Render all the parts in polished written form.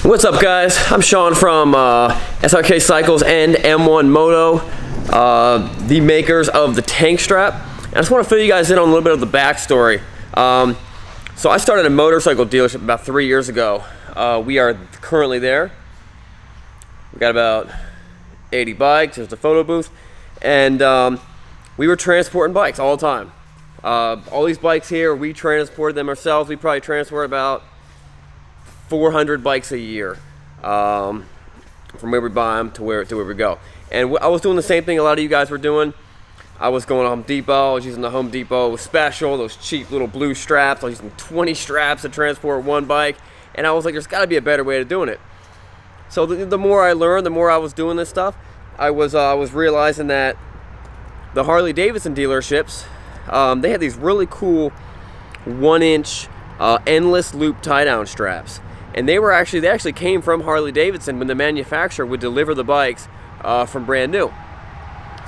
What's up, guys? I'm Sean from Srkcycles and M1 Moto, the makers of the tank strap. And I just want to fill you guys in on a little bit of the backstory. So I started a motorcycle dealership about 3 years ago. We are currently there. We got about 80 bikes. There's the photo booth, and we were transporting bikes all the time. All these bikes here, we transported them ourselves. We probably transport about 400 bikes a year, from where we buy them to where we go. And I was doing the same thing a lot of you guys were doing. I was going to Home Depot. I was using the Home Depot special, those cheap little blue straps. I was using 20 straps to transport one bike, and I was like, there's got to be a better way of doing it. So the more I learned, the more I was doing this stuff, I was realizing that the Harley Davidson dealerships, they had these really cool 1-inch endless loop tie-down straps. And they actually came from Harley Davidson when the manufacturer would deliver the bikes from brand new.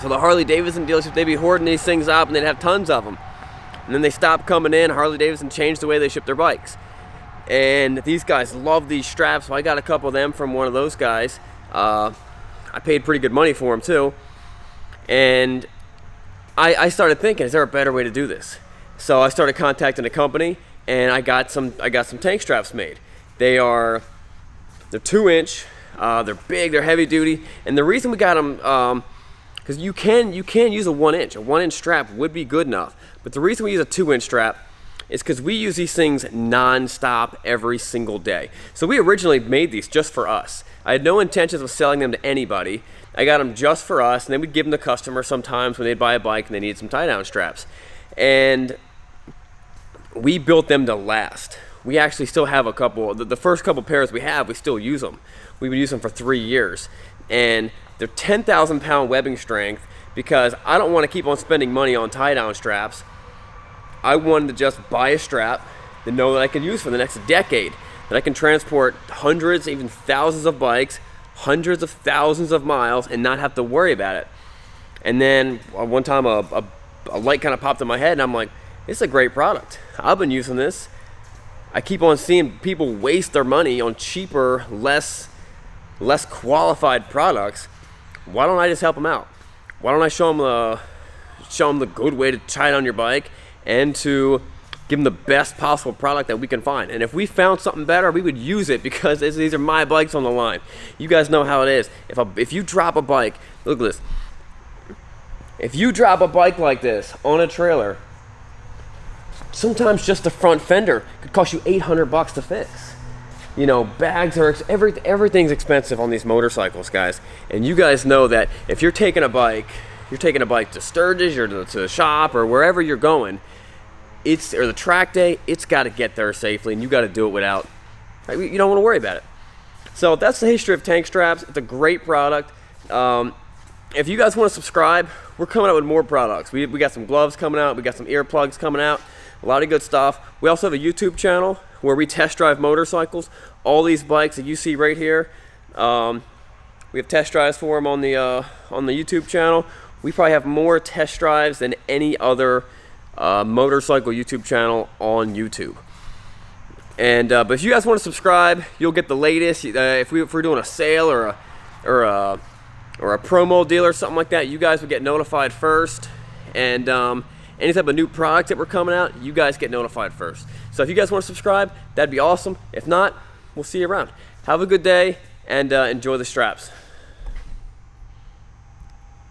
So the Harley Davidson dealership, they'd be hoarding these things up and they'd have tons of them. And then they stopped coming in. Harley Davidson changed the way they ship their bikes. And these guys love these straps, so I got a couple of them from one of those guys. I paid pretty good money for them too. And I started thinking, is there a better way to do this? So I started contacting a company, and I got some tank straps made. They're 2-inch, they're big, they're heavy duty, and the reason we got them, because you can use a 1-inch. A 1-inch strap would be good enough, but the reason we use a 2-inch strap is because we use these things non-stop every single day. So we originally made these just for us. I had no intentions of selling them to anybody. I got them just for us, and then we'd give them to customers sometimes when they'd buy a bike and they needed some tie-down straps. And we built them to last. We actually still have a couple. The first couple pairs we still use them. We would use them for 3 years. And they're 10,000 pound webbing strength, because I don't want to keep on spending money on tie-down straps. I wanted to just buy a strap to know that I can use for the next decade, that I can transport hundreds, even thousands of bikes, hundreds of thousands of miles, and not have to worry about it. And then one time a light kind of popped in my head, and I'm like, this is a great product. I've been using this. I keep on seeing people waste their money on cheaper, less qualified products. Why don't I just help them out? Why don't I show them the good way to tie down your bike, and to give them the best possible product that we can find? And if we found something better, we would use it, because these are my bikes on the line. You guys know how it is. If you drop a bike, look at this. If you drop a bike like this on a trailer, sometimes just the front fender could cost you $800 to fix. You know, bags are everything's expensive on these motorcycles, guys. And you guys know that if you're taking a bike to Sturgis or to the shop or wherever you're going, or the track day, it's got to get there safely, and you got to do it without. You don't want to worry about it. So that's the history of tank straps. It's a great product. If you guys want to subscribe, we're coming out with more products. We got some gloves coming out. We got some earplugs coming out. A lot of good stuff. We also have a YouTube channel where we test drive motorcycles. All these bikes that you see right here, we have test drives for them on the YouTube channel. We probably have more test drives than any other motorcycle YouTube channel on YouTube. And but if you guys want to subscribe, you'll get the latest. If we're doing a sale or a promo deal or something like that, you guys will get notified first. And any type of new products that we're coming out, you guys get notified first. So if you guys want to subscribe, that'd be awesome. If not, we'll see you around. Have a good day, and enjoy the straps.